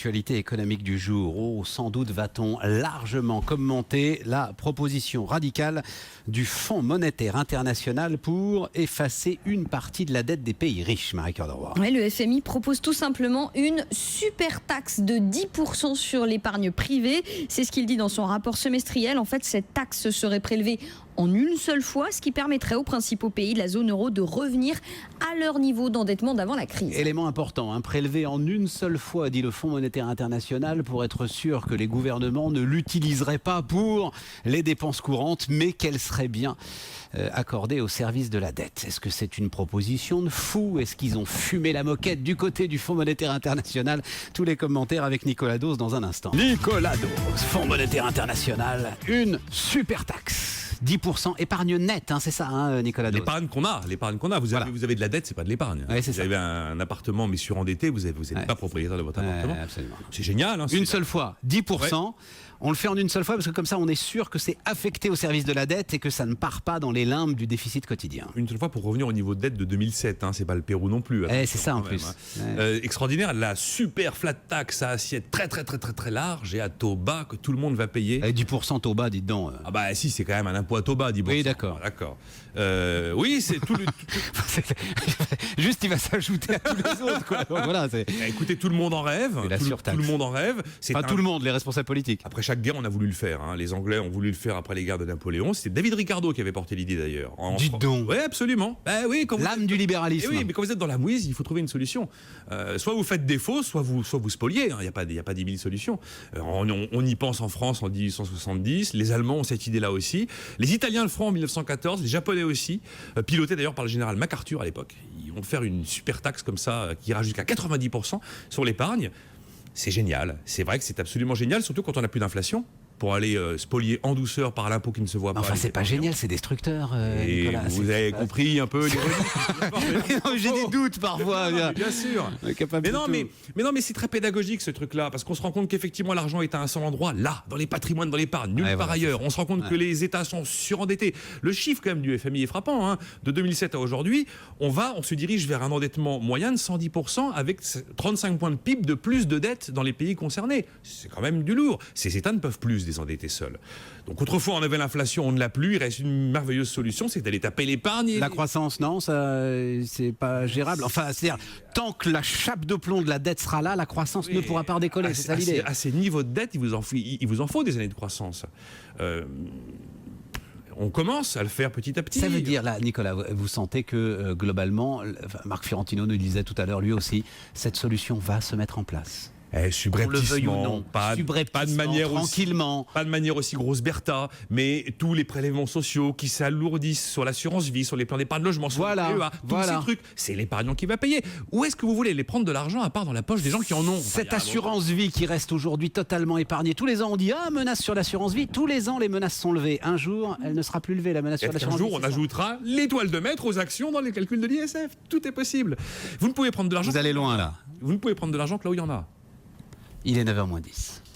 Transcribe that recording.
l'actualité économique du jour. Oh, sans doute va-t-on largement commenter la proposition radicale du Fonds monétaire international pour effacer une partie de la dette des pays riches, Marie-Cœur de Roy. Ouais, le FMI propose tout simplement une super taxe de 10% sur l'épargne privée. C'est ce qu'il dit dans son rapport semestriel. En fait, cette taxe serait prélevée en une seule fois, ce qui permettrait aux principaux pays de la zone euro de revenir à leur niveau d'endettement d'avant la crise. Élément important, prélevé en une seule fois, dit le Fonds monétaire international, pour être sûr que les gouvernements ne l'utiliseraient pas pour les dépenses courantes, mais qu'elle serait bien accordée au service de la dette. Est-ce que c'est une proposition de fou? Est-ce qu'ils ont fumé la moquette du côté du Fonds monétaire international? Tous les commentaires avec Nicolas Dose dans un instant. Nicolas Dose, Fonds monétaire international, une super taxe. 10% épargne nette, c'est ça, Nicolas Dose. L'épargne qu'on a. Vous avez de la dette, c'est pas de l'épargne. Ouais, vous avez un appartement mais surendetté, vous n'êtes pas propriétaire de votre appartement. Absolument. C'est génial. Une seule fois, 10%. Ouais. On le fait en une seule fois parce que comme ça, on est sûr que c'est affecté au service de la dette et que ça ne part pas dans les limbes du déficit quotidien. Une seule fois pour revenir au niveau de dette de 2007. C'est pas le Pérou non plus. C'est ça en plus. Extraordinaire. La super flat tax à assiette très très très très très large et à taux bas que tout le monde va payer. 10% taux bas, dites donc. Ah bah si, c'est quand même un impôt à taux bas, 10%. Oui, d'accord. Oui, c'est tout le... Juste, il va s'ajouter à tous les autres, quoi. Donc, voilà, écoutez, tout le monde en rêve. Tout le monde en rêve. Pas tout le monde, les responsables politiques. Après chaque guerre, on a voulu le faire. Les Anglais ont voulu le faire après les guerres de Napoléon. C'était David Ricardo qui avait porté l'idée d'ailleurs. Dites donc. Oui, absolument. Oui, l'âme du libéralisme. Oui, mais quand vous êtes dans la mouise, il faut trouver une solution. Soit vous faites défaut, soit vous spoliez. Il n'y a pas 10 000 solutions. On y pense en France en 1870. Les Allemands ont cette idée-là aussi. Les Italiens le feront en 1914. Les Japonais aussi. Pilotés d'ailleurs par le général MacArthur à l'époque. Ils vont faire une super taxe comme ça qui ira jusqu'à 90% sur l'épargne. C'est génial. C'est vrai que c'est absolument génial, surtout quand on n'a plus d'inflation, pour aller spolier en douceur par l'impôt qui ne se voit pas. Enfin, c'est pas génial, c'est destructeur, Nicolas. Vous avez compris un peu l'ironie. J'ai des doutes parfois. Bien sûr. Mais c'est très pédagogique ce truc-là, parce qu'on se rend compte qu'effectivement l'argent est à un seul endroit, là, dans les patrimoines, dans l'épargne, nulle part ailleurs. On se rend compte que les États sont surendettés. Le chiffre quand même du FMI est frappant. De 2007 à aujourd'hui, on se dirige vers un endettement moyen de 110% avec 35 points de PIB de plus de dettes dans les pays concernés. C'est quand même du lourd. Ces États ne peuvent plus désendetter seuls. Donc autrefois on avait l'inflation, on ne l'a plus. Il reste une merveilleuse solution, c'est d'aller taper l'épargne. La croissance, non, ça, c'est pas gérable. Enfin, c'est-à-dire, tant que la chape de plomb de la dette sera là, la croissance ne pourra pas redécoller. C'est ça l'idée. À ces niveaux de dette, il vous en faut des années de croissance. On commence à le faire petit à petit. Ça veut dire, là, Nicolas, vous sentez que globalement, Marc Fiorentino nous disait tout à l'heure, lui aussi, cette solution va se mettre en place. Subrepticement, pas de manière tranquillement. Pas de manière aussi grosse Bertha, mais tous les prélèvements sociaux qui s'alourdissent sur l'assurance vie, sur les plans d'épargne logement, sur le PEA, tous ces trucs, c'est l'épargnant qui va payer. Où est-ce que vous voulez les prendre de l'argent à part dans la poche des gens qui en ont? Cette assurance vie qui reste aujourd'hui totalement épargnée. Tous les ans, on dit menace sur l'assurance vie. Tous les ans, les menaces sont levées. Un jour, elle ne sera plus levée, la menace sur l'assurance vie. Un jour, on ajoutera l'étoile de maître aux actions dans les calculs de l'ISF. Tout est possible. Vous ne pouvez prendre de l'argent. Vous allez loin là. Vous ne pouvez prendre de l'argent que là où il y en a. Il est 9h moins 10.